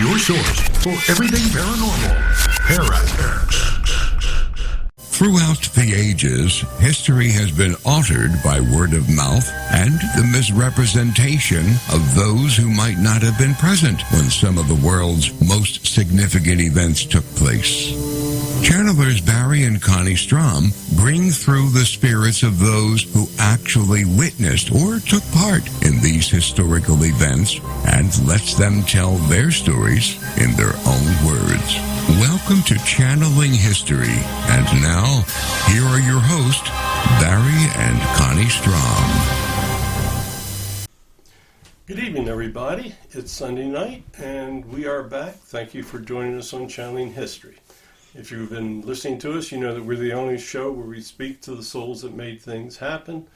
your source for everything paranormal. ParaX. Throughout the ages, history has been altered by word of mouth and the misrepresentation of those who might not have been present when some of the world's most significant events took place. Channelers Barry and Connie Strohm bring through the spirits of those who actually witnessed or took part in these historical events and lets them tell their stories in their own words. Welcome to Channeling History. And now, here are your hosts, Barry and Connie Strohm. Good evening, everybody. It's Sunday night, and we are back. Thank you for joining us on Channeling History. If you've been listening to us, you know that we're the only show where we speak to the souls that made things happen,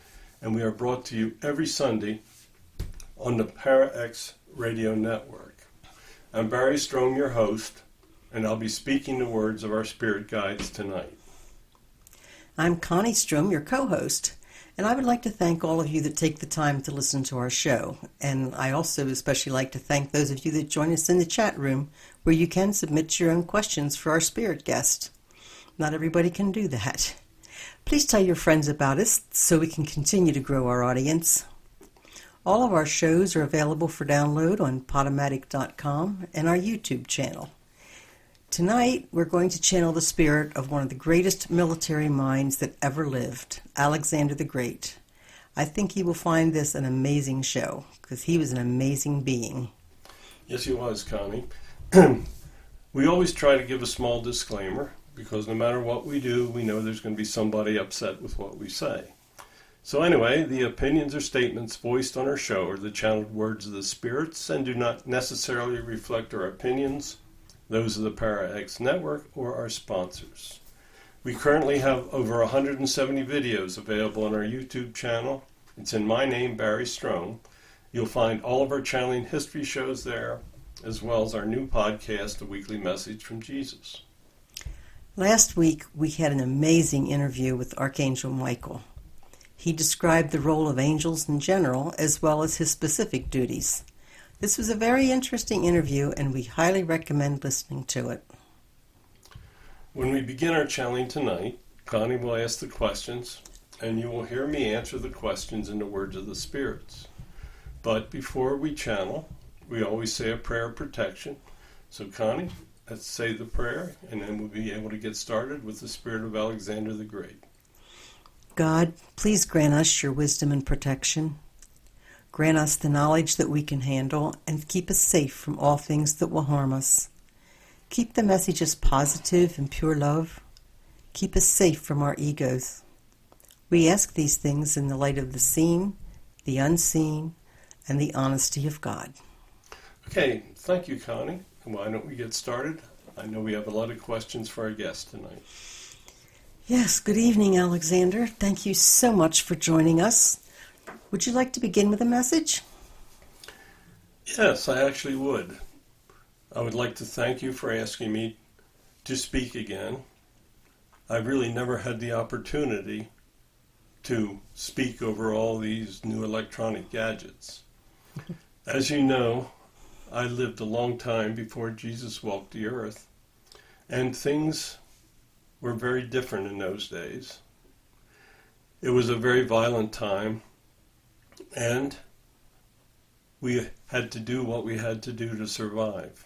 and we are brought to you every Sunday on the ParaX Radio Network. I'm Barry Strohm, your host, and I'll be speaking the words of our spirit guides tonight. I'm Connie Strohm, your co-host, and I would like to thank all of you that take the time to listen to our show. And I also especially like to thank those of you that join us in the chat room, where you can submit your own questions for our spirit guest. Not everybody can do that. Please tell your friends about us so we can continue to grow our audience. All of our shows are available for download on Podomatic.com and our YouTube channel. Tonight, we're going to channel the spirit of one of the greatest military minds that ever lived, Alexander the Great. I think you will find this an amazing show, because he was an amazing being. Yes, he was, Connie. We always try to give a small disclaimer, because no matter what we do, we know there's going to be somebody upset with what we say. So anyway, the opinions or statements voiced on our show are the channeled words of the spirits and do not necessarily reflect our opinions, those of the ParaX Network, or our sponsors. We currently have over 170 videos available on our YouTube channel. It's in my name, Barry Strohm. You'll find all of our Channeling History shows there, as well as our new podcast, A Weekly Message from Jesus. Last week, we had an amazing interview with Archangel Michael. He described the role of angels in general, as well as his specific duties. This was a very interesting interview, and we highly recommend listening to it. When we begin our channeling tonight, Connie will ask the questions, and you will hear me answer the questions in the words of the spirits. But before we channel, we always say a prayer of protection. So Connie, let's say the prayer, and then we'll be able to get started with the spirit of Alexander the Great. God, please grant us your wisdom and protection. Grant us the knowledge that we can handle, and keep us safe from all things that will harm us. Keep the messages positive and pure love. Keep us safe from our egos. We ask these things in the light of the seen, the unseen, and the honesty of God. Okay, thank you, Connie. Why don't we get started? I know we have a lot of questions for our guest tonight. Yes, good evening, Alexander. Thank you so much for joining us. Would you like to begin with a message? Yes, I actually would. I would like to thank you for asking me to speak again. I've really never had the opportunity to speak over all these new electronic gadgets. As you know, I lived a long time before Jesus walked the earth, and things were very different in those days. It was a very violent time, and we had to do what we had to do to survive.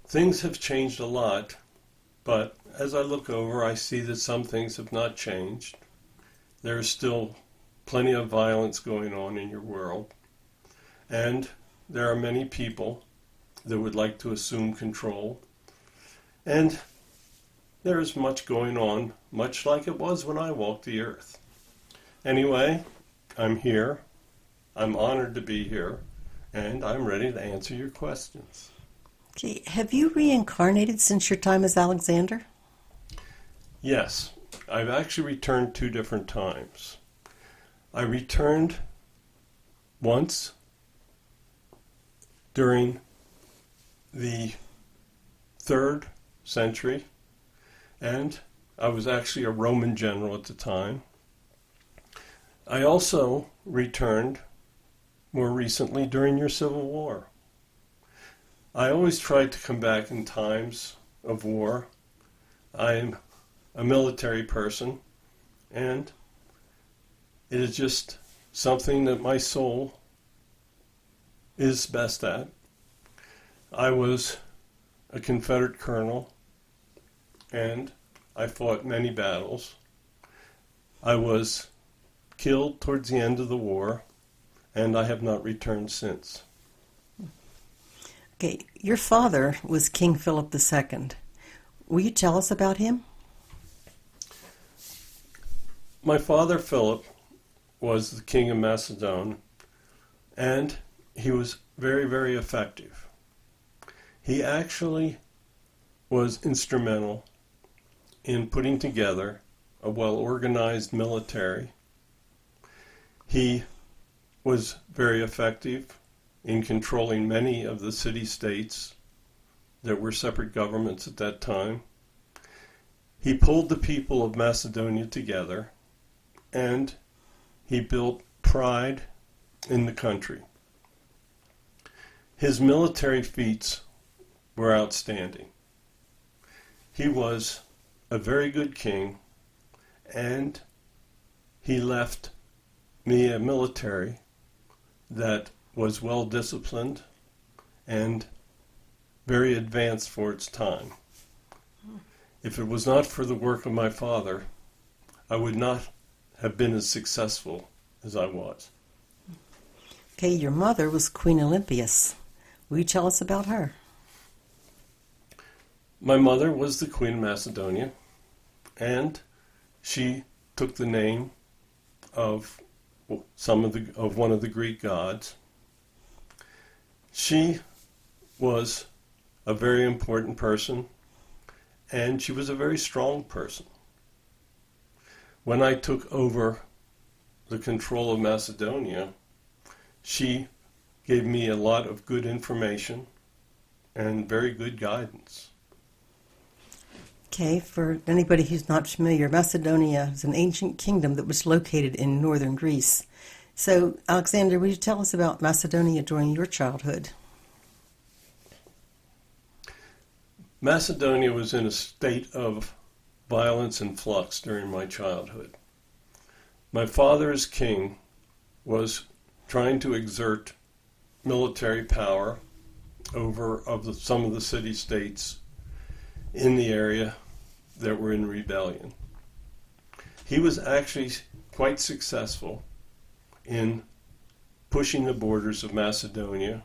Things have changed a lot, but as I look over, I see that some things have not changed. There is still plenty of violence going on in your world, and there are many people that would like to assume control, and there is much going on, much like it was when I walked the earth. Anyway, I'm here. I'm honored to be here, and I'm ready to answer your questions. Okay, have you reincarnated since your time as Alexander? Yes, I've actually returned 2 different times. I returned once during the 3rd century, and I was actually a Roman general at the time. I also returned more recently during your Civil War. I always tried to come back in times of war. I'm a military person, and it is just something that my soul is best at. I was a Confederate colonel, and I fought many battles. I was killed towards the end of the war, and I have not returned since. Okay, your father was King Philip II. Will you tell us about him? My father, Philip, was the king of Macedon, and he was very, very effective. He actually was instrumental in putting together a well-organized military. He was very effective in controlling many of the city-states that were separate governments at that time. He pulled the people of Macedonia together, and he built pride in the country. His military feats were outstanding. He was a very good king, and he left me a military that was well disciplined and very advanced for its time. If it was not for the work of my father, I would not have been as successful as I was. Okay, your mother was Queen Olympias. Will you tell us about her? My mother was the Queen of Macedonia, and she took the name of one of the Greek gods. She was a very important person, and she was a very strong person. When I took over the control of Macedonia, she gave me a lot of good information and very good guidance. Okay, for anybody who's not familiar, Macedonia is an ancient kingdom that was located in northern Greece. So, Alexander, will you tell us about Macedonia during your childhood? Macedonia was in a state of violence and flux during my childhood. My father, as king, was trying to exert military power over some of the city-states in the area that were in rebellion. He was actually quite successful in pushing the borders of Macedonia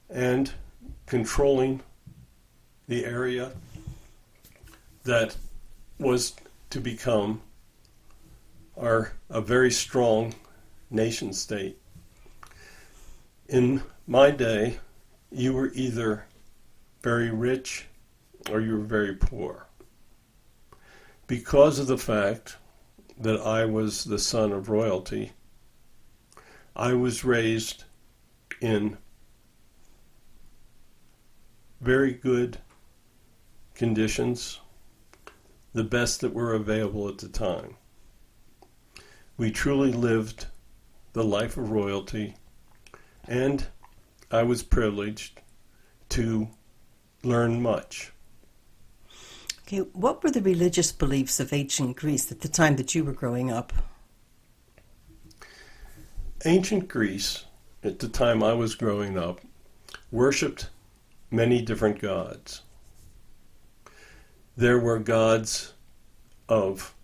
and controlling the area that was to become a very strong nation state. In my day, you were either very rich or you were very poor. Because of the fact that I was the son of royalty, I was raised in very good conditions, the best that were available at the time. We truly lived the life of royalty, and I was privileged to learn much. Okay, what were the religious beliefs of ancient Greece at the time that you were growing up? Ancient Greece, at the time I was growing up, worshipped many different gods. There were gods of,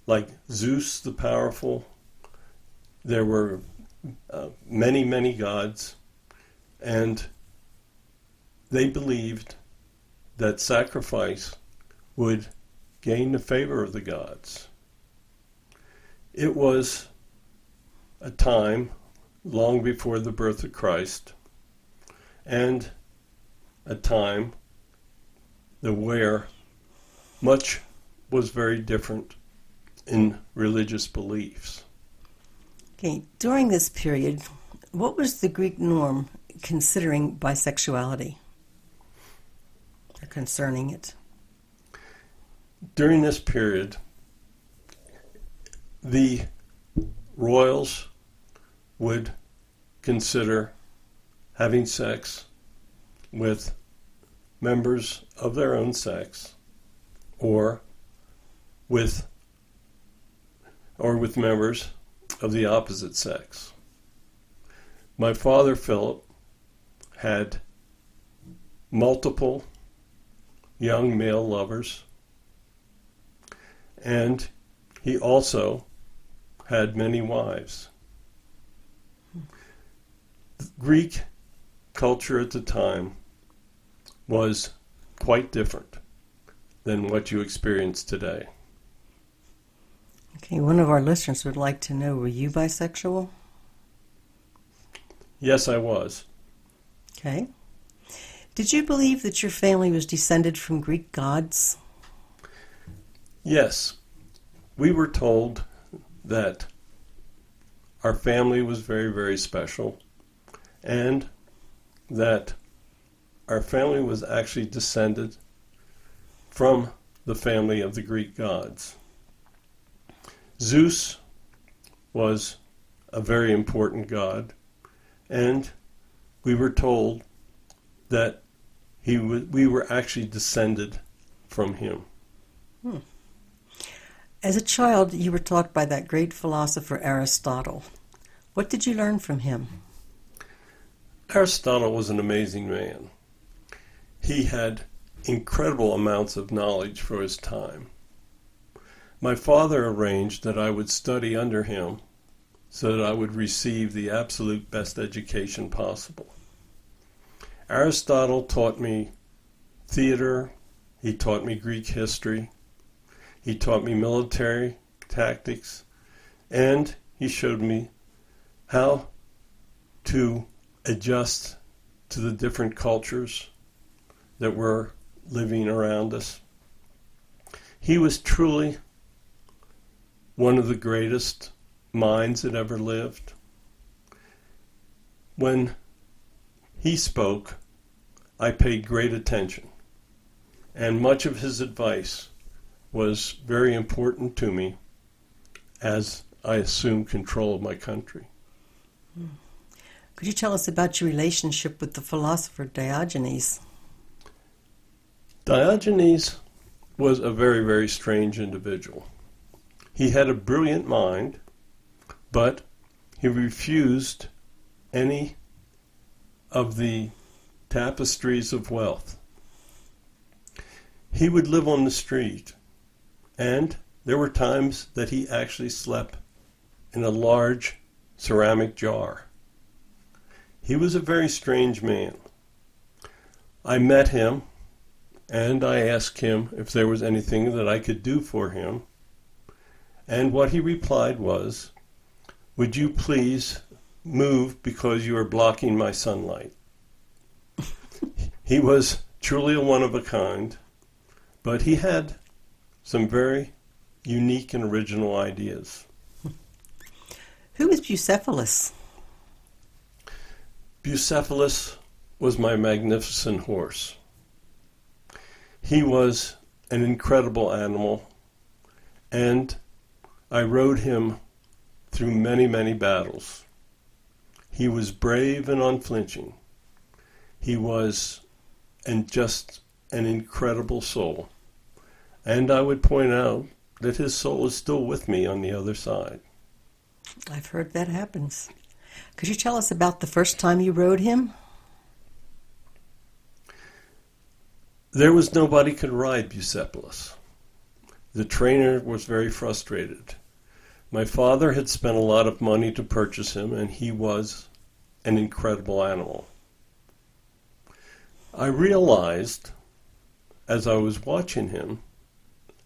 like Zeus the powerful. There were many, many gods, and they believed that sacrifice would gain the favor of the gods. It was a time long before the birth of Christ, and a time where much was very different in religious beliefs. Okay, during this period, what was the Greek norm considering bisexuality or concerning it? During this period, the royals would consider having sex with members of their own sex or with members of the opposite sex. My father, Philip, had multiple young male lovers, and he also had many wives. The Greek culture at the time was quite different than what you experience today. Okay, one of our listeners would like to know, were you bisexual? Yes, I was. Okay. Did you believe that your family was descended from Greek gods? Yes. We were told that our family was very, very special, and that our family was actually descended from the family of the Greek gods. Zeus was a very important god, and we were told that we were actually descended from him. As a child, you were taught by that great philosopher Aristotle. What did you learn from him? Aristotle was an amazing man. He had incredible amounts of knowledge for his time. My father arranged that I would study under him so that I would receive the absolute best education possible. Aristotle taught me theater, he taught me Greek history, he taught me military tactics, and he showed me how to adjust to the different cultures that were living around us. He was truly one of the greatest minds that ever lived. When he spoke, I paid great attention, and much of his advice was very important to me as I assumed control of my country. Could you tell us about your relationship with the philosopher Diogenes? Diogenes was a very, very strange individual. He had a brilliant mind, but he refused any of the tapestries of wealth. He would live on the street, and there were times that he actually slept in a large ceramic jar. He was a very strange man. I met him, and I asked him if there was anything that I could do for him. And what he replied was, "Would you please move because you are blocking my sunlight?" He was truly a one of a kind, but he had some very unique and original ideas. Who is Bucephalus? Bucephalus was my magnificent horse. He was an incredible animal, and I rode him through many, many battles. He was brave and unflinching. He was just an incredible soul. And I would point out that his soul is still with me on the other side. I've heard that happens. Could you tell us about the first time you rode him? There was nobody could ride Bucephalus. The trainer was very frustrated. My father had spent a lot of money to purchase him, and he was an incredible animal. I realized, as I was watching him,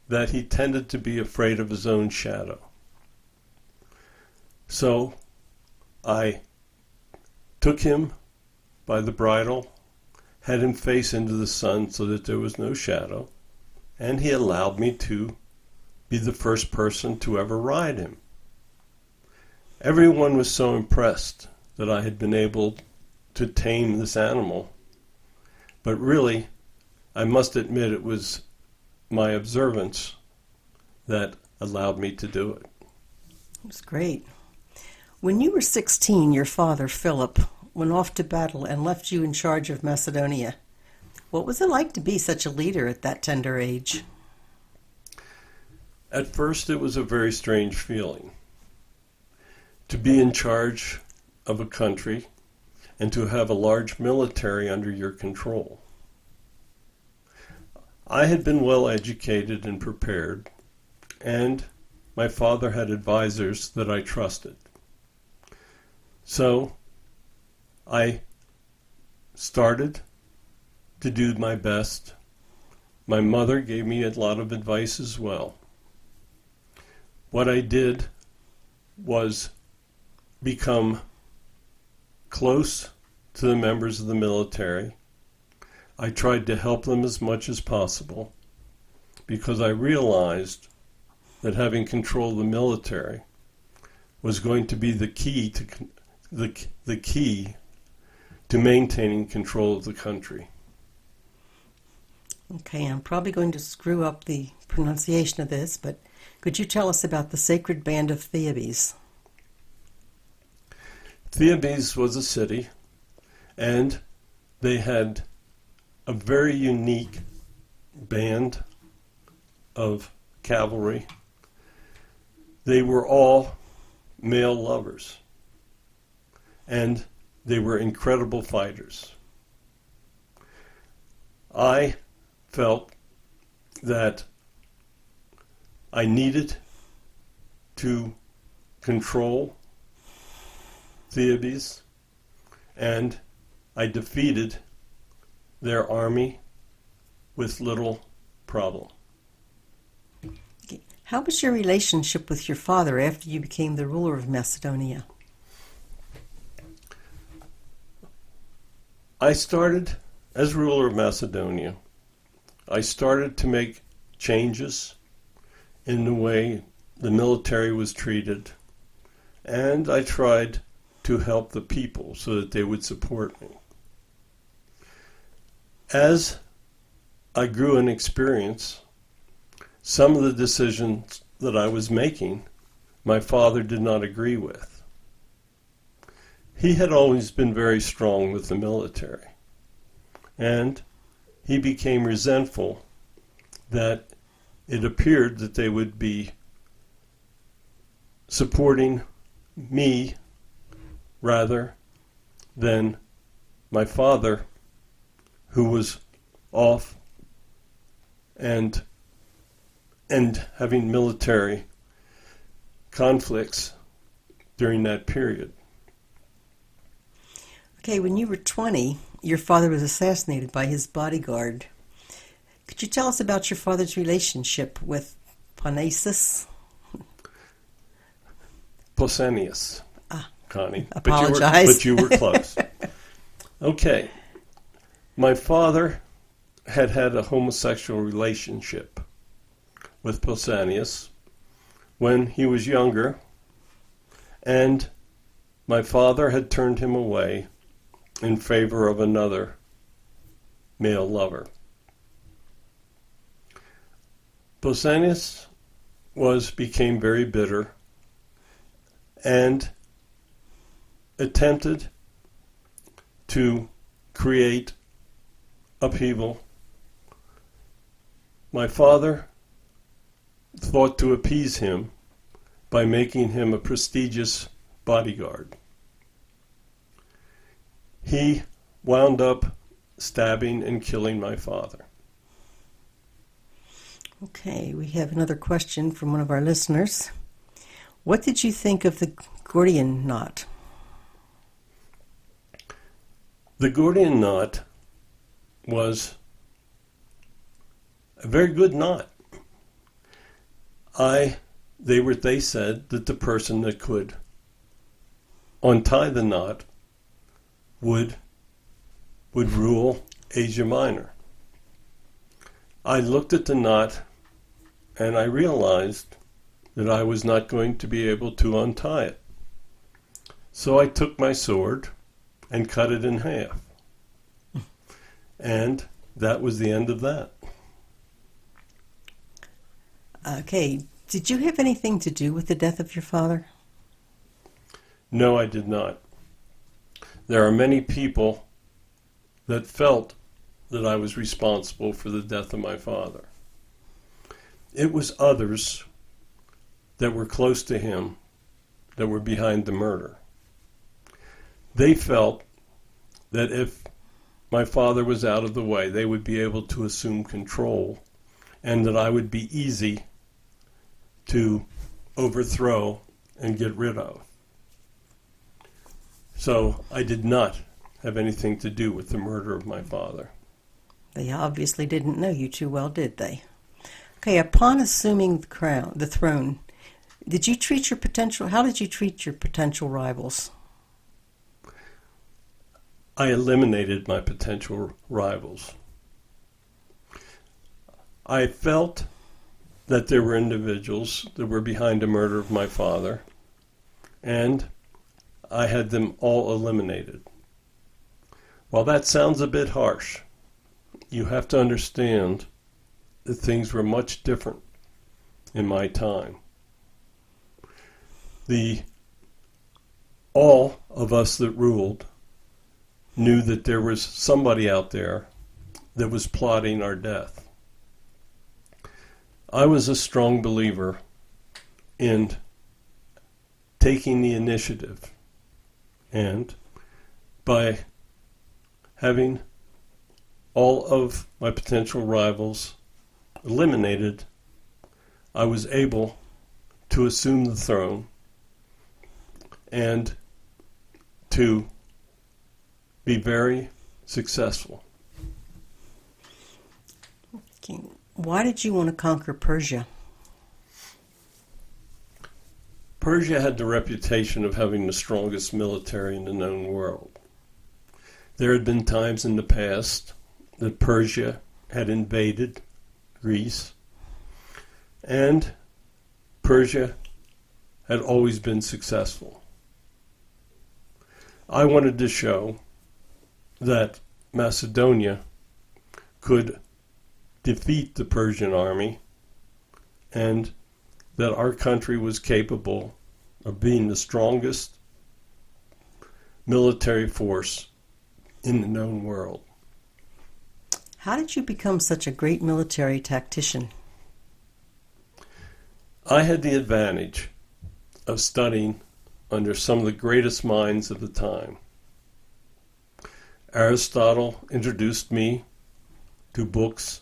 that he tended to be afraid of his own shadow. So I took him by the bridle, had him face into the sun so that there was no shadow, and he allowed me to be the first person to ever ride him. Everyone was so impressed that I had been able to tame this animal, but really, I must admit it was my observance that allowed me to do it. That's great. When you were 16, your father, Philip, went off to battle and left you in charge of Macedonia. What was it like to be such a leader at that tender age? At first, it was a very strange feeling to be in charge of a country and to have a large military under your control. I had been well educated and prepared, and my father had advisors that I trusted. So I started to do my best. My mother gave me a lot of advice as well. What I did was become close to the members of the military. I tried to help them as much as possible because I realized that having control of the military was going to be the key to the key to maintaining control of the country. Okay, I'm probably going to screw up the pronunciation of this, but could you tell us about the sacred band of Thebes? Thebes was a city, and they had a very unique band of cavalry. They were all male lovers, and they were incredible fighters. I felt that I needed to control Thebes, and I defeated their army with little problem. Okay. How was your relationship with your father after you became the ruler of Macedonia? I started, as ruler of Macedonia, I started to make changes in the way the military was treated, and I tried to help the people so that they would support me. As I grew in experience, some of the decisions that I was making, my father did not agree with. He had always been very strong with the military, and he became resentful that it appeared that they would be supporting me rather than my father, who was off and having military conflicts during that period. Okay, when you were 20, your father was assassinated by his bodyguard. Could you tell us about your father's relationship with Pausanias? Pausanias, Connie. Apologize. But you were close. Okay. My father had a homosexual relationship with Pausanias when he was younger, and my father had turned him away in favor of another male lover. Pausanias became very bitter and attempted to create upheaval. My father thought to appease him by making him a prestigious bodyguard. He wound up stabbing and killing my father. Okay, we have another question from one of our listeners. What did you think of the Gordian knot? The Gordian knot was a very good knot. They said that the person that could untie the knot would rule Asia Minor. I looked at the knot and I realized that I was not going to be able to untie it. So I took my sword and cut it in half. And that was the end of that. Okay, did you have anything to do with the death of your father? No, I did not. there are many people that felt that I was responsible for the death of my father. It was others that were close to him that were behind the murder. They felt that if my father was out of the way, they would be able to assume control, and that I would be easy to overthrow and get rid of. So I did not have anything to do with the murder of my father. They obviously didn't know you too well, did they? Okay, upon assuming the throne, how did you treat your potential rivals? I eliminated my potential rivals. I felt that there were individuals that were behind the murder of my father, and I had them all eliminated. While that sounds a bit harsh, you have to understand that things were much different in my time. All of us that ruled knew that there was somebody out there that was plotting our death. I was a strong believer in taking the initiative, and by having all of my potential rivals eliminated, I was able to assume the throne and to be very successful. Okay. Why did you want to conquer Persia? Persia had the reputation of having the strongest military in the known world. There had been times in the past that Persia had invaded Greece, and Persia had always been successful. I wanted to show that Macedonia could defeat the Persian army, and that our country was capable of being the strongest military force in the known world. How did you become such a great military tactician? I had the advantage of studying under some of the greatest minds of the time. Aristotle introduced me to books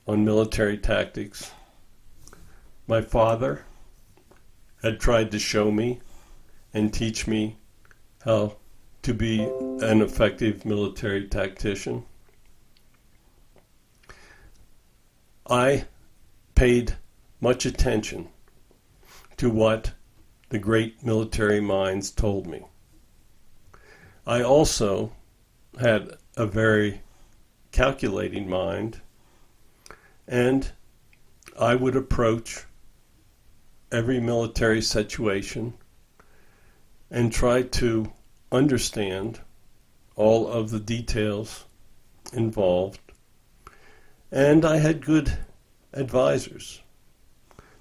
on military tactics. My father had tried to show me and teach me how to be an effective military tactician. I paid much attention to what the great military minds told me. I also had a very calculating mind, and I would approach every military situation and try to understand all of the details involved. And I had good advisors.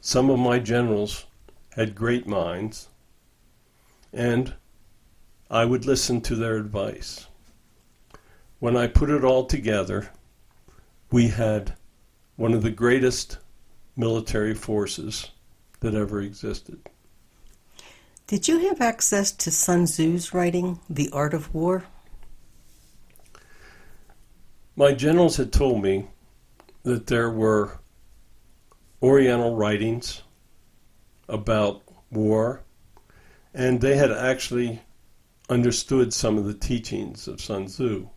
Some of my generals had great minds, and I would listen to their advice. When I put it all together, we had one of the greatest military forces that ever existed. Did you have access to Sun Tzu's writing, The Art of War? My generals had told me that there were Oriental writings about war, and they had actually understood some of the teachings of Sun Tzu.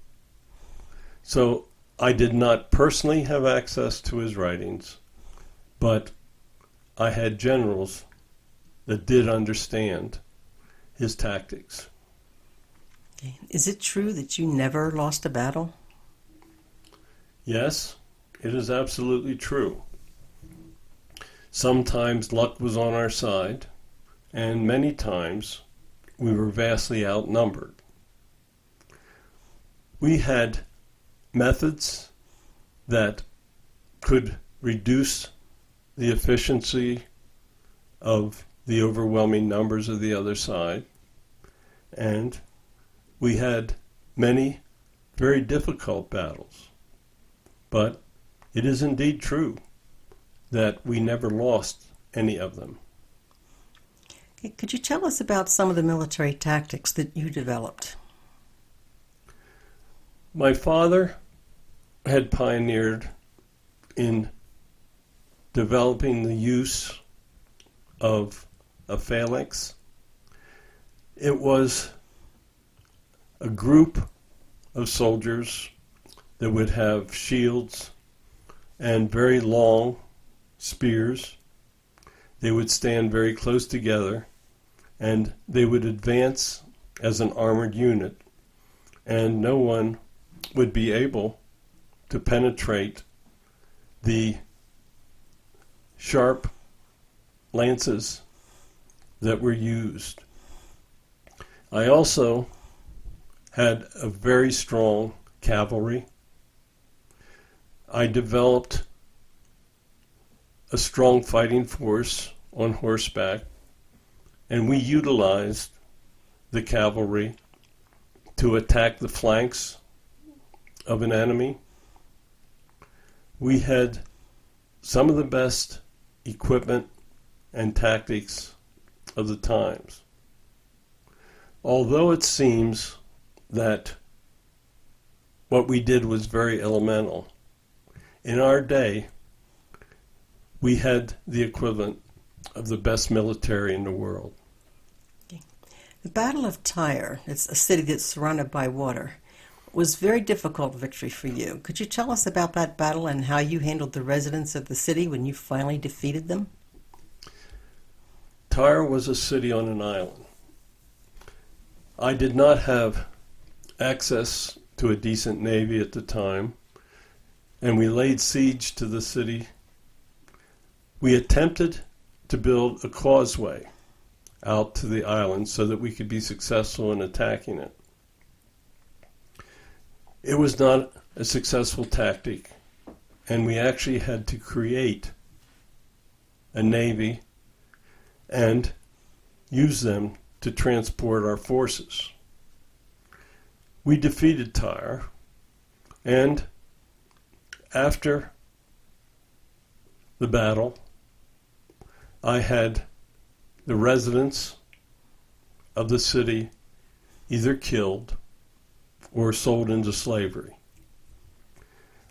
So I did not personally have access to his writings, but I had generals that did understand his tactics. Okay. Is it true that you never lost a battle? Yes, it is absolutely true. Sometimes luck was on our side, and many times we were vastly outnumbered. We had methods that could reduce the efficiency of the overwhelming numbers of the other side, and We had many very difficult battles, but it is indeed true that we never lost any of them. Okay, could you tell us about some of the military tactics that you developed? My father had pioneered in developing the use of a phalanx. It was a group of soldiers that would have shields and very long spears. They would stand very close together, and they would advance as an armored unit, and no one would be able to penetrate the sharp lances that were used. I also had a very strong cavalry. I developed a strong fighting force on horseback, and we utilized the cavalry to attack the flanks of an enemy. We had some of the best equipment and tactics of the times. Although it seems that what we did was very elemental, in our day we had the equivalent of the best military in the world. The Battle of Tyre, it's a city that's surrounded by water, was a very difficult victory for you. Could you tell us about that battle and how you handled the residents of the city when you finally defeated them? Tyre was a city on an island. I did not have access to a decent navy at the time, and we laid siege to the city. We attempted to build a causeway out to the island so that we could be successful in attacking it. It was not a successful tactic, and we actually had to create a navy and use them to transport our forces. We defeated Tyre, and after the battle, I had the residents of the city either killed or sold into slavery.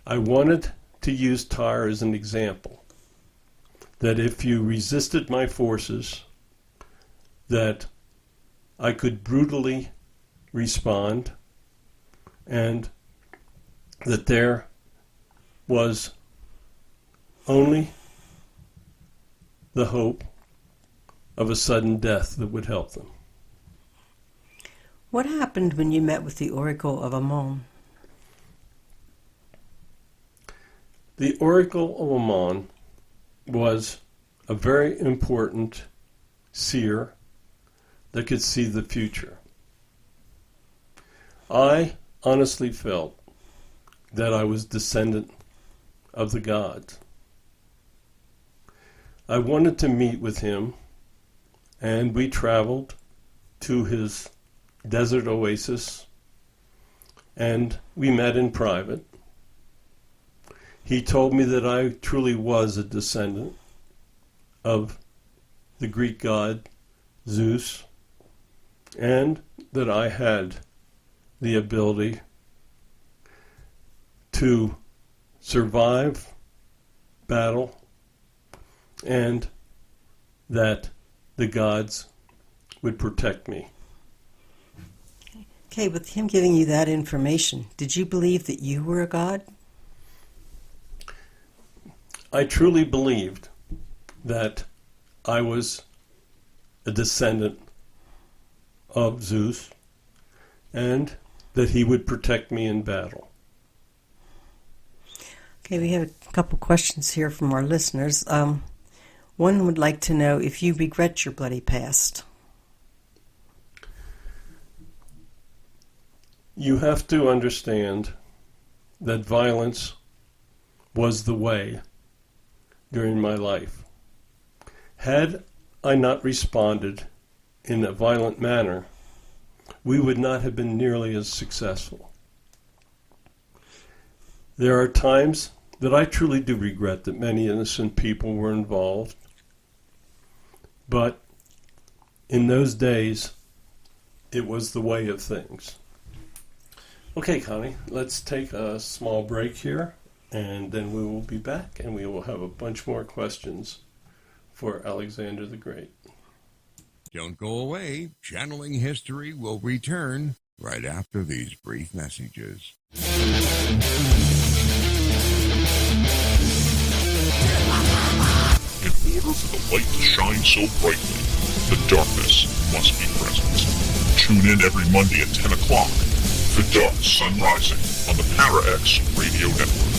I wanted to use Tyre as an example, that if you resisted my forces, that I could brutally respond, and that there was only the hope of a sudden death that would help them. What happened when you met with the Oracle of Ammon? The Oracle of Ammon was a very important seer that could see the future. I honestly felt that I was descendant of the gods. I wanted to meet with him, and we traveled to his desert oasis, and we met in private. He told me that I truly was a descendant of the Greek god Zeus, and that I had the ability to survive battle, and that the gods would protect me. Okay, with him giving you that information, did you believe that you were a god? I truly believed that I was a descendant of Zeus, and that he would protect me in battle. Okay, we have a couple questions here from our listeners. One would like to know if you regret your bloody past. You have to understand that violence was the way during my life. Had I not responded in a violent manner, we would not have been nearly as successful. There are times that I truly do regret that many innocent people were involved, but in those days, it was the way of things. Okay, Connie, let's take a small break here, and then we will be back, and we will have a bunch more questions for Alexander the Great. Don't go away. Channeling History will return right after these brief messages. In order for the light to shine so brightly, the darkness must be present. Tune in every Monday at 10 o'clock for Dark Sun Rising on the Para-X Radio Network.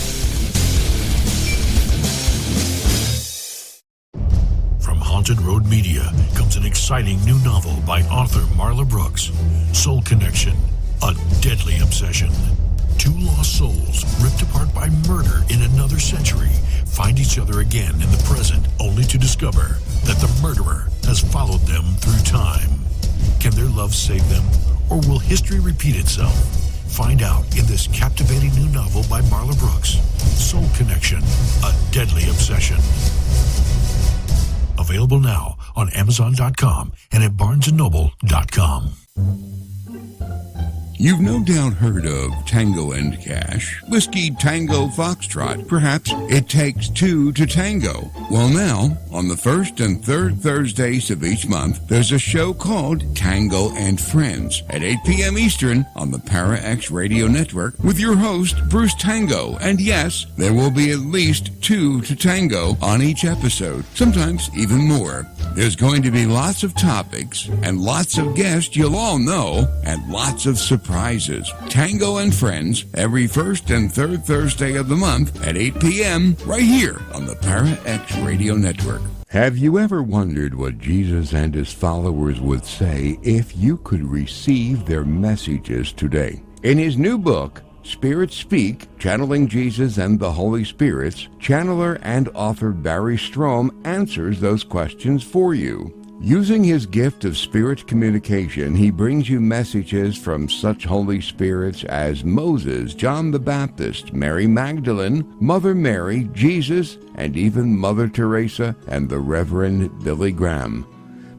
From Haunted Road Media comes an exciting new novel by author Marla Brooks, Soul Connection, A Deadly Obsession. Two lost souls, ripped apart by murder in another century, find each other again in the present, only to discover that the murderer has followed them through time. Can their love save them, or will history repeat itself? Find out in this captivating new novel by Marla Brooks, Soul Connection, A Deadly Obsession. Available now on Amazon.com and at BarnesandNoble.com. You've no doubt heard of Tango and Cash, Whiskey Tango Foxtrot. Perhaps it takes two to tango. Well, now, on the first and third Thursdays of each month, there's a show called Tango and Friends at 8 p.m. Eastern on the Para-X Radio Network with your host, Bruce Tango. And yes, there will be at least two to tango on each episode, sometimes even more. There's going to be lots of topics and lots of guests you'll all know and lots of surprises. Tango and Friends every first and third Thursday of the month at 8 p.m. right here on the Para-X Radio Network. Have you ever wondered what Jesus and his followers would say if you could receive their messages today? In his new book, Spirits Speak, Channeling Jesus and the Holy Spirits, channeler and author Barry Strohm answers those questions for you. Using his gift of spirit communication, he brings you messages from such Holy Spirits as Moses, John the Baptist, Mary Magdalene, Mother Mary, Jesus, and even Mother Teresa and the Reverend Billy Graham.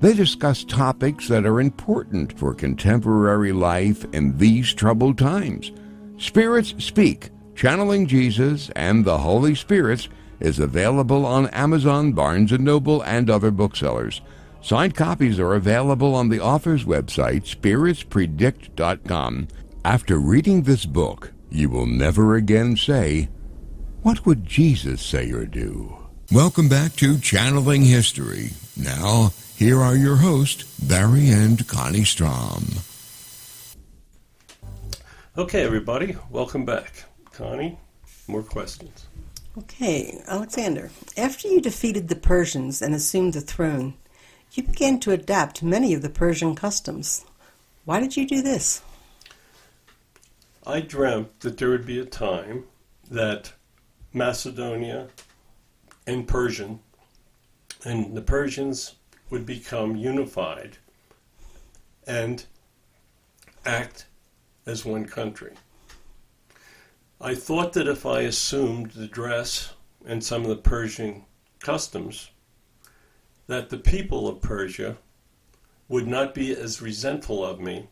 They discuss topics that are important for contemporary life in these troubled times. Spirits Speak, Channeling Jesus and the Holy Spirits is available on Amazon, Barnes & Noble, and other booksellers. Signed copies are available on the author's website, spiritspredict.com. After reading this book, you will never again say, "What would Jesus say or do?" Welcome back to Channeling History. Now, here are your hosts, Barry and Connie Strohm. Okay, everybody, welcome back. Connie, more questions. Okay, Alexander, after you defeated the Persians and assumed the throne, you began to adapt many of the Persian customs. Why did you do this? I dreamt that there would be a time that Macedonia and Persian and the Persians would become unified and act as one country. I thought that if I assumed the dress and some of the Persian customs, that the people of Persia would not be as resentful of me,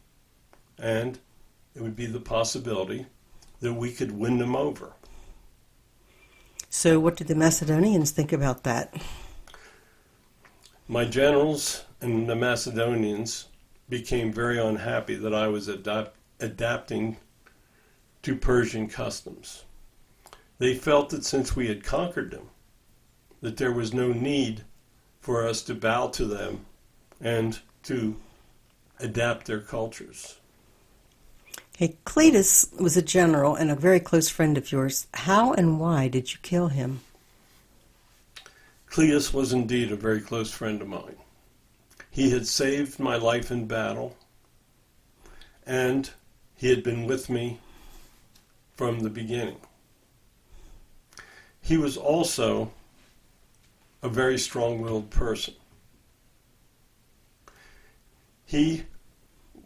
and it would be the possibility that we could win them over. So what did the Macedonians think about that? My generals and the Macedonians became very unhappy that I was adapting to Persian customs. They felt that since we had conquered them, that there was no need for us to bow to them and to adapt their cultures. Okay, Cletus was a general and a very close friend of yours. How and why did you kill him? Cletus was indeed a very close friend of mine. He had saved my life in battle, and he had been with me from the beginning. He was also a very strong-willed person. He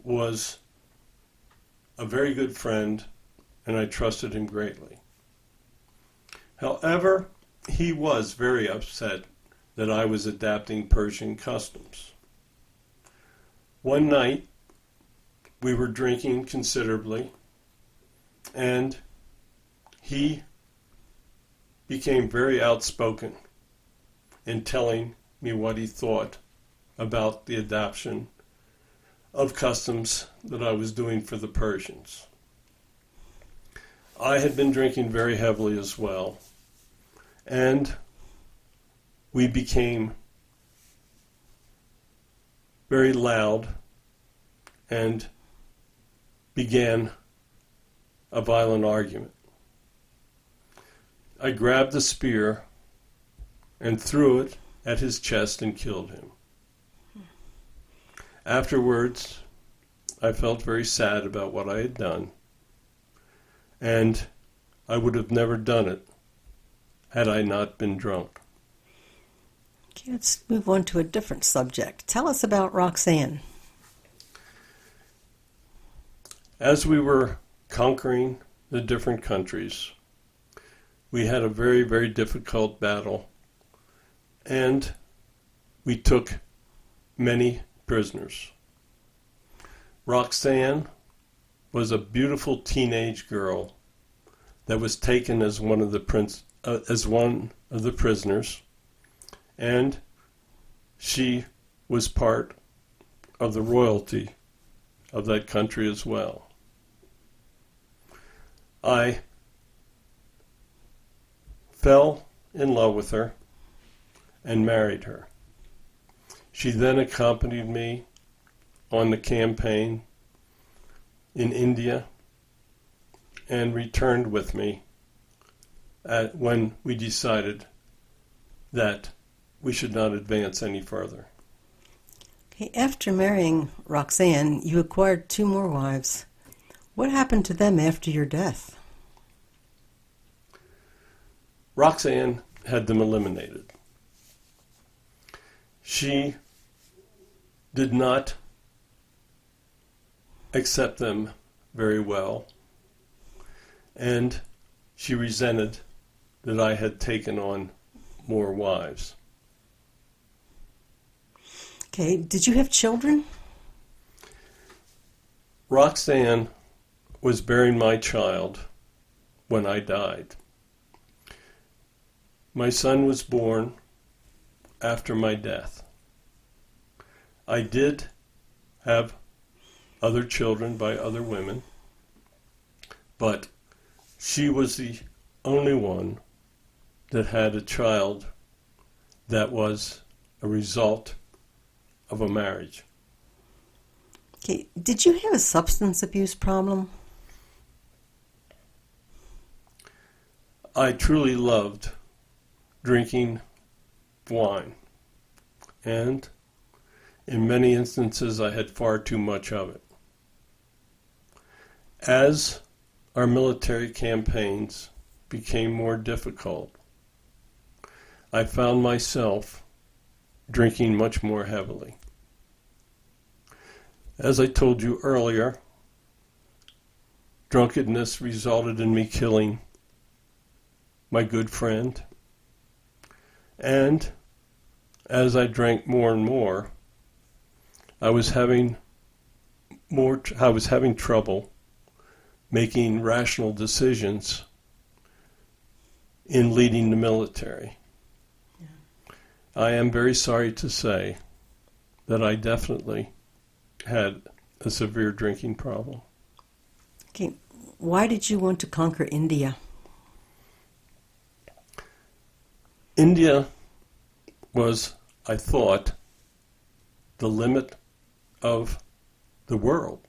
was a very good friend, and I trusted him greatly. However, he was very upset that I was adapting Persian customs. One night, we were drinking considerably, and he became very outspoken in telling me what he thought about the adoption of customs that I was doing for the Persians. I had been drinking very heavily as well, and we became very loud and began a violent argument. I grabbed the spear and threw it at his chest and killed him. Afterwards, I felt very sad about what I had done, and I would have never done it had I not been drunk. Okay, let's move on to a different subject. Tell us about Roxanne. As we were conquering the different countries, we had a very, very difficult battle, and we took many prisoners. Roxanne was a beautiful teenage girl that was taken as one of the prisoners, and she was part of the royalty of that country as well. I fell in love with her and married her. She then accompanied me on the campaign in India and returned with me when we decided that we should not advance any further. Okay, after marrying Roxanne, you acquired 2 more wives. What happened to them after your death? Roxanne had them eliminated. She did not accept them very well, and she resented that I had taken on more wives. Okay, did you have children? Roxanne was bearing my child when I died. My son was born after my death. I did have other children by other women, but she was the only one that had a child that was a result of a marriage. Okay, did you have a substance abuse problem? I truly loved drinking wine, and in many instances I had far too much of it. As our military campaigns became more difficult, I found myself drinking much more heavily. As I told you earlier, drunkenness resulted in me killing my good friend, and as I drank more and more, I was having trouble making rational decisions in leading the military. Yeah. I am very sorry to say that I definitely had a severe drinking problem. Okay, why did you want to conquer India? India was, I thought, the limit of the world.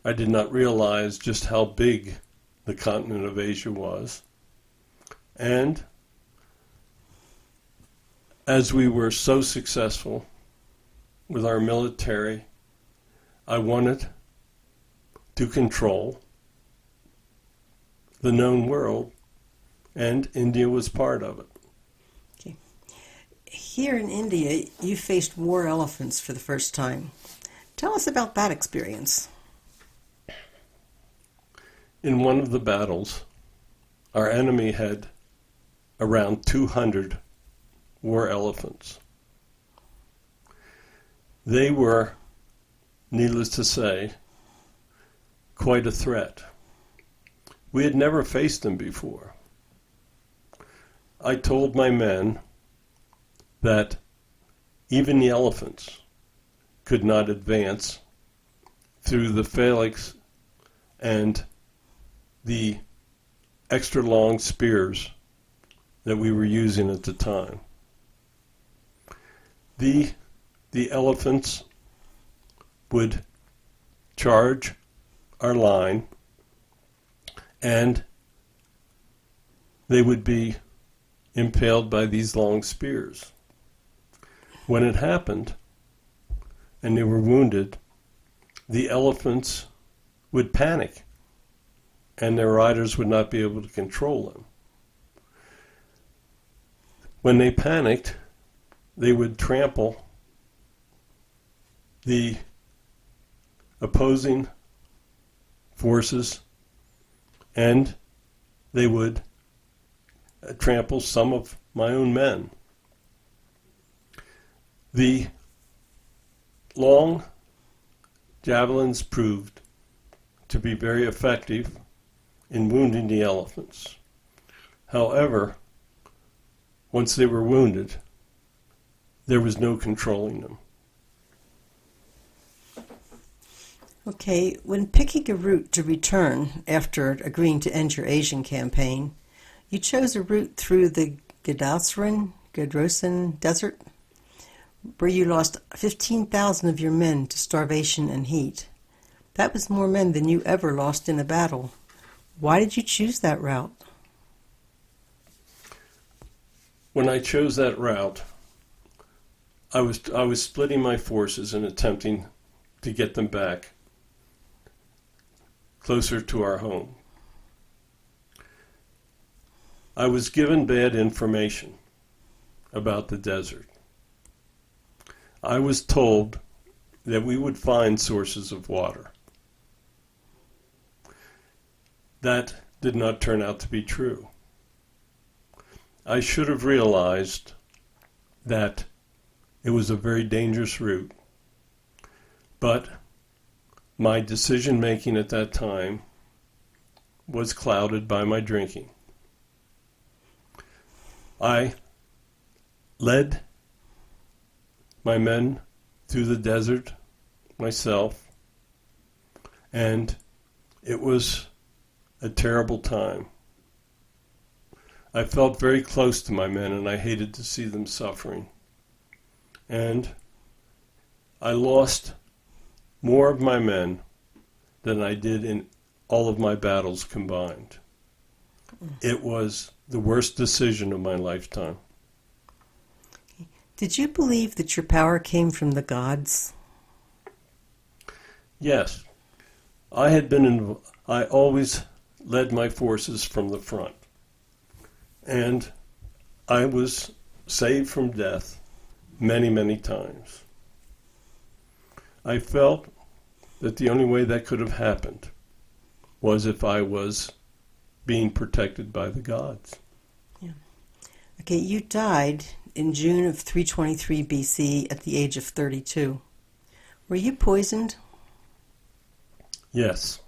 I did not realize just how big the continent of Asia was. And as we were so successful with our military, I wanted to control the known world, and India was part of it. Okay. Here in India, you faced war elephants for the first time. Tell us about that experience. in one of the battles, our enemy had around 200 war elephants. They were, needless to say, quite a threat. We had never faced them before. I told my men that even the elephants could not advance through the phalanx and the extra long spears that we were using at the time. The elephants would charge our line, and they would be impaled by these long spears. When it happened, and they were wounded, the elephants would panic, and their riders would not be able to control them. When they panicked, they would trample the opposing forces, and they would trample some of my own men. The long javelins proved to be very effective in wounding the elephants. However, once they were wounded, there was no controlling them. Okay, when picking a route to return after agreeing to end your Asian campaign, you chose a route through the Gedrosen Desert, where you lost 15,000 of your men to starvation and heat. That was more men than you ever lost in a battle. Why did you choose that route? When I chose that route, I was splitting my forces and attempting to get them back closer to our home. I was given bad information about the desert. I was told that we would find sources of water. That did not turn out to be true. I should have realized that it was a very dangerous route, but my decision-making at that time was clouded by my drinking. I led my men through the desert myself, and it was a terrible time. I felt very close to my men, and I hated to see them suffering. And I lost more of my men than I did in all of my battles combined. It was the worst decision of my lifetime. Did you believe that your power came from the gods? Yes. I always led my forces from the front. And I was saved from death many, many times. I felt that the only way that could have happened was if I was being protected by the gods. Yeah. Okay, you died in June of 323 BC at the age of 32. Were you poisoned? Yes.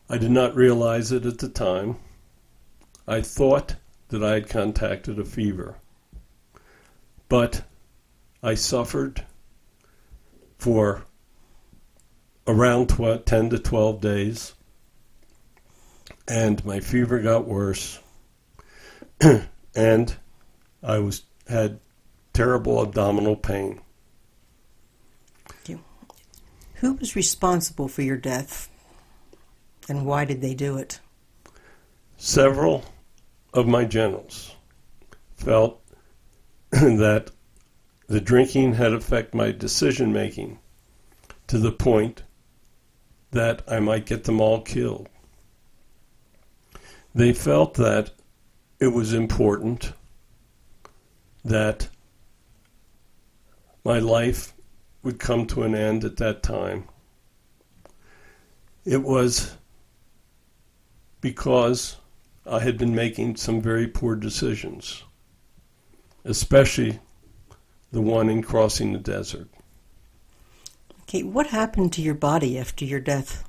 I did not realize it at the time. I thought that I had contracted a fever, but I suffered for around 10 to 12 days, and my fever got worse, and I had terrible abdominal pain. Who was responsible for your death, and why did they do it? Several of my generals felt that the drinking had affected my decision-making to the point that I might get them all killed. They felt that it was important that my life would come to an end at that time. It was because I had been making some very poor decisions, especially the one in crossing the desert. Okay, what happened to your body after your death?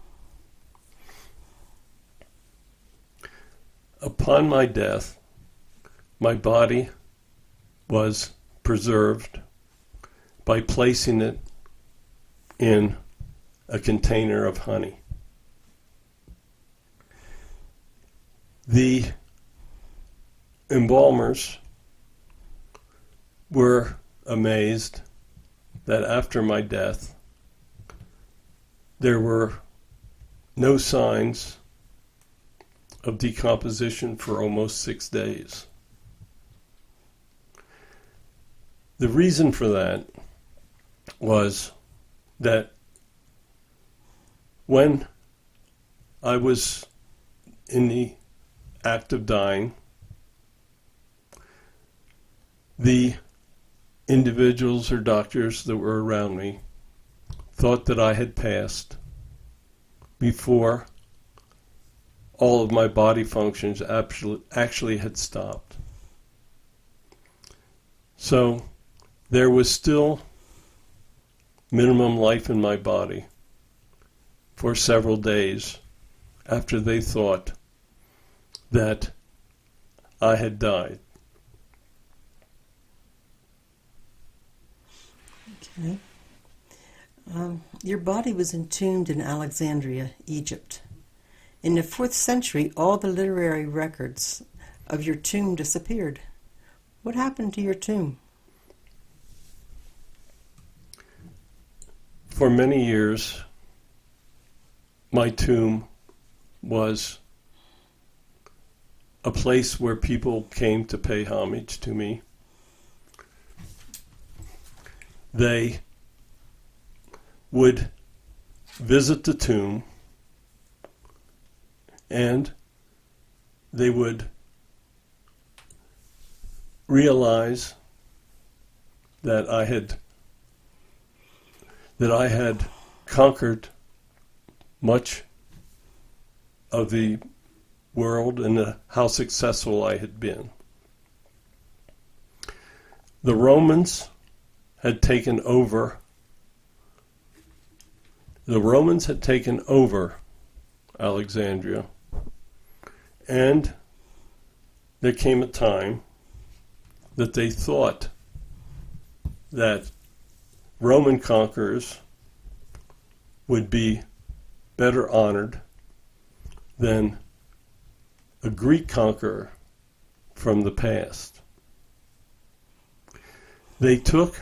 Upon my death, my body was preserved by placing it in a container of honey. The embalmers were amazed that after my death, there were no signs of decomposition for almost 6 days. The reason for that was that when I was in the act of dying, the individuals or doctors that were around me thought that I had passed before all of my body functions actually had stopped. So there was still minimum life in my body for several days after they thought that I had died. Okay. Your body was entombed in Alexandria, Egypt. In the 4th century, all the literary records of your tomb disappeared. What happened to your tomb? For many years, my tomb was a place where people came to pay homage to me. They would visit the tomb and they would realize that I had conquered much of the world and how successful I had been. The Romans had taken over. The Romans had taken over Alexandria, and there came a time that they thought that Roman conquerors would be better honored than a Greek conqueror from the past. They took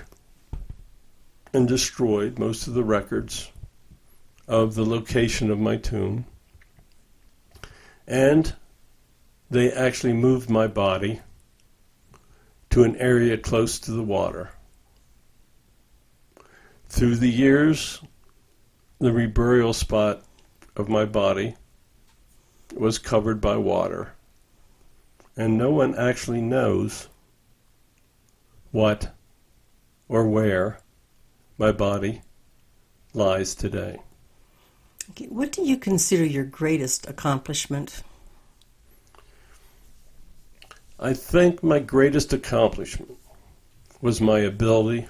and destroyed most of the records of the location of my tomb, and they actually moved my body to an area close to the water. Through the years, the reburial spot of my body was covered by water, and no one actually knows what or where my body lies today. Okay, what do you consider your greatest accomplishment? I think my greatest accomplishment was my ability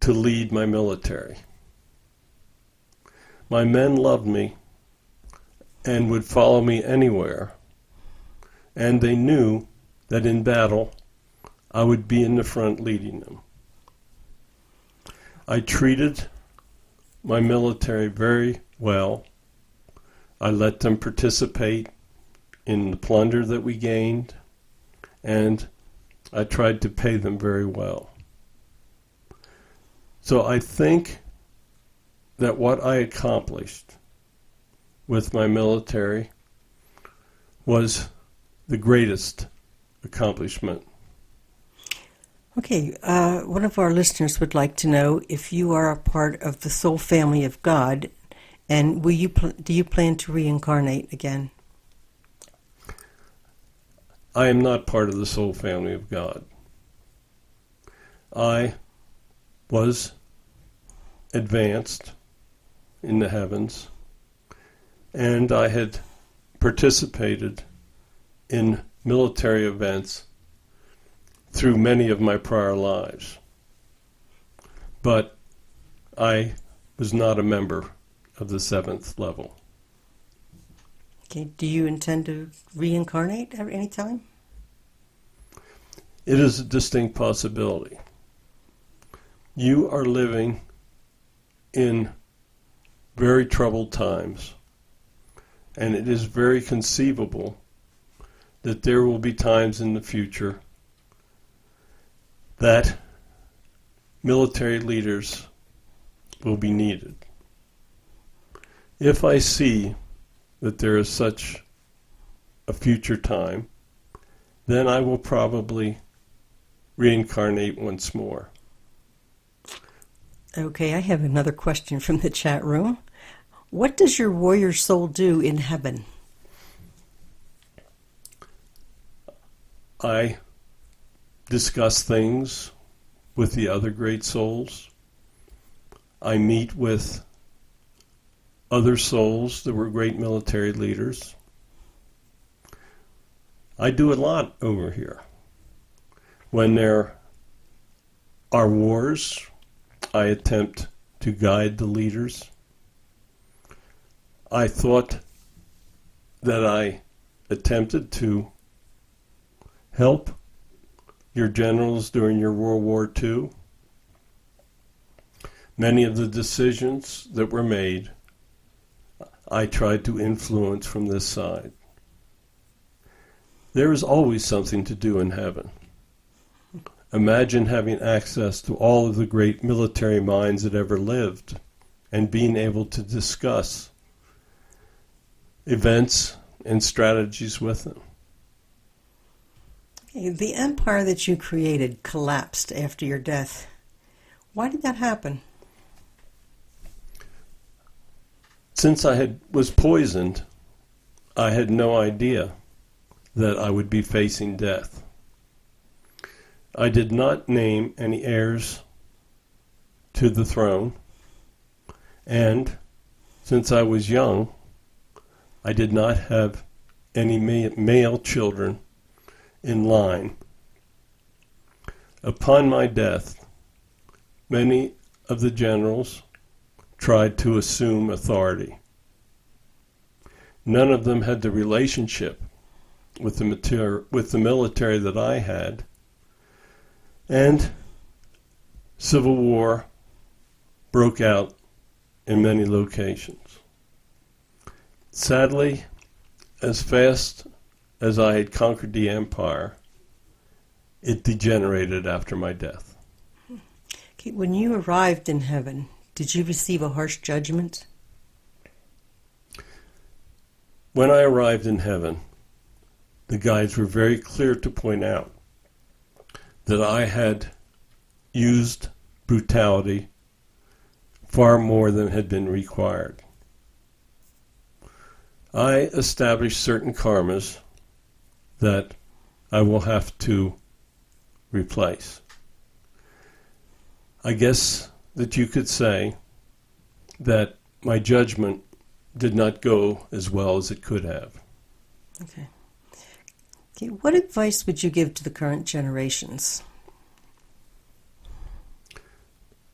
to lead my military. My men loved me and would follow me anywhere, and they knew that in battle I would be in the front leading them. I treated my military very well. I let them participate in the plunder that we gained, and I tried to pay them very well. So I think that what I accomplished with my military was the greatest accomplishment. Okay, one of our listeners would like to know if you are a part of the soul family of God, and do you plan to reincarnate again? I am not part of the soul family of God. I was advanced in the heavens, and I had participated in military events through many of my prior lives, but I was not a member of the 7th level. Okay. Do you intend to reincarnate at any time? It is a distinct possibility. You are living in very troubled times, and it is very conceivable that there will be times in the future that military leaders will be needed. If I see that there is such a future time, then I will probably reincarnate once more. Okay, I have another question from the chat room. What does your warrior soul do in heaven? I discuss things with the other great souls. I meet with other souls that were great military leaders. I do a lot over here. When there are wars, I attempt to guide the leaders. I thought that I attempted to help your generals during your World War II. Many of the decisions that were made, I tried to influence from this side. There is always something to do in heaven. Imagine having access to all of the great military minds that ever lived and being able to discuss events and strategies with them. Okay, the empire that you created collapsed after your death. Why did that happen? Since I was poisoned, I had no idea that I would be facing death. I did not name any heirs to the throne, and since I was young, I did not have any male children in line. Upon my death, many of the generals tried to assume authority. None of them had the relationship with the military that I had, and civil war broke out in many locations. Sadly, as fast as I had conquered the empire, it degenerated after my death. Okay, when you arrived in heaven, did you receive a harsh judgment? When I arrived in heaven, the guides were very clear to point out that I had used brutality far more than had been required. I established certain karmas that I will have to replace. I guess that you could say that my judgment did not go as well as it could have. Okay. Okay, what advice would you give to the current generations?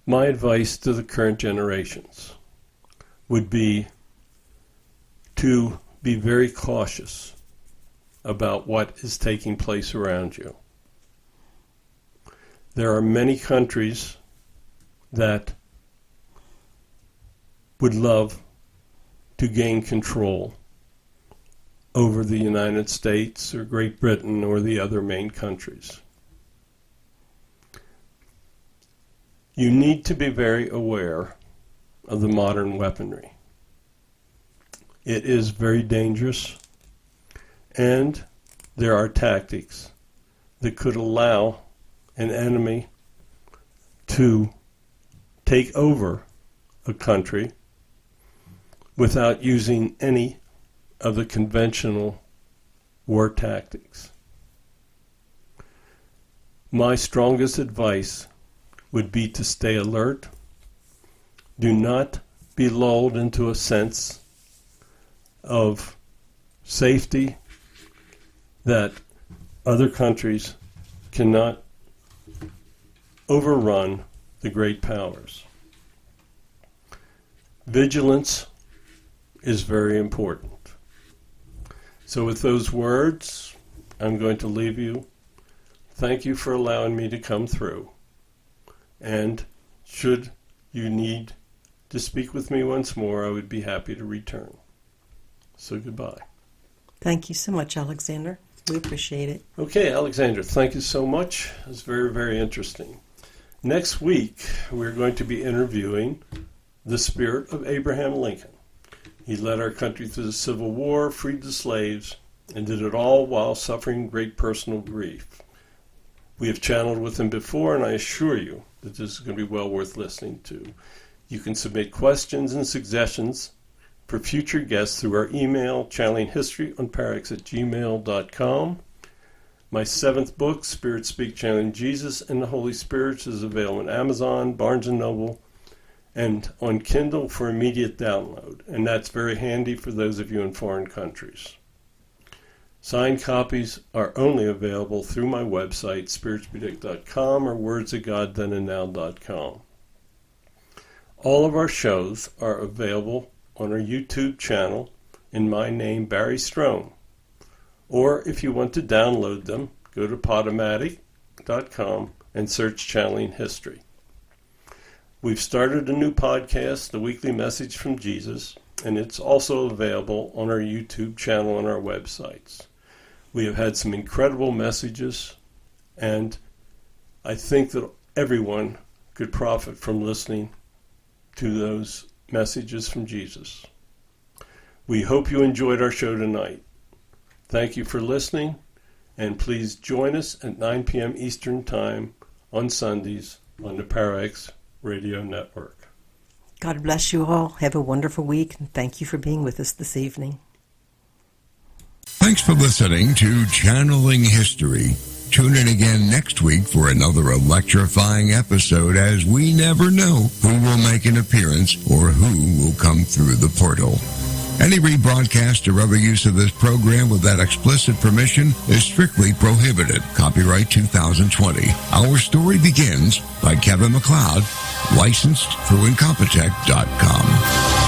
My advice to the current generations would be to be very cautious about what is taking place around you. There are many countries that would love to gain control over the United States or Great Britain or the other main countries. You need to be very aware of the modern weaponry. It is very dangerous, and there are tactics that could allow an enemy to take over a country without using any of the conventional war tactics. My strongest advice would be to stay alert. Do not be lulled into a sense of safety that other countries cannot overrun the great powers. Vigilance is very important. So with those words, I'm going to leave you. Thank you for allowing me to come through. And should you need to speak with me once more, I would be happy to return. So goodbye. Thank you so much, Alexander. We appreciate it. Okay, Alexander, thank you so much. It's very, very interesting. Next week, we're going to be interviewing the spirit of Abraham Lincoln. He led our country through the Civil War, freed the slaves, and did it all while suffering great personal grief. We have channeled with him before, and I assure you that this is going to be well worth listening to. You can submit questions and suggestions for future guests through our email, channelinghistoryontarax@gmail.com. My 7th book, Spirit Speak Channeling Jesus and the Holy Spirits, is available on Amazon, Barnes & Noble, and on Kindle for immediate download. And that's very handy for those of you in foreign countries. Signed copies are only available through my website, spiritspredict.com or wordsofgodthenandnow.com. All of our shows are available on our YouTube channel in my name, Barry Strohm. Or if you want to download them, go to podomatic.com and search Channeling History. We've started a new podcast, The Weekly Message from Jesus, and it's also available on our YouTube channel and our websites. We have had some incredible messages, and I think that everyone could profit from listening to those messages from Jesus. We hope you enjoyed our show tonight. Thank you for listening, and please join us at 9 p.m. Eastern Time on Sundays on the Parax Radio Network. God bless you all. Have a wonderful week, and thank you for being with us this evening. Thanks for listening to Channeling History. Tune in again next week for another electrifying episode, as we never know who will make an appearance or who will come through the portal. Any rebroadcast or other use of this program without explicit permission is strictly prohibited. Copyright 2020. Our Story Begins by Kevin MacLeod, licensed through Incompetech.com.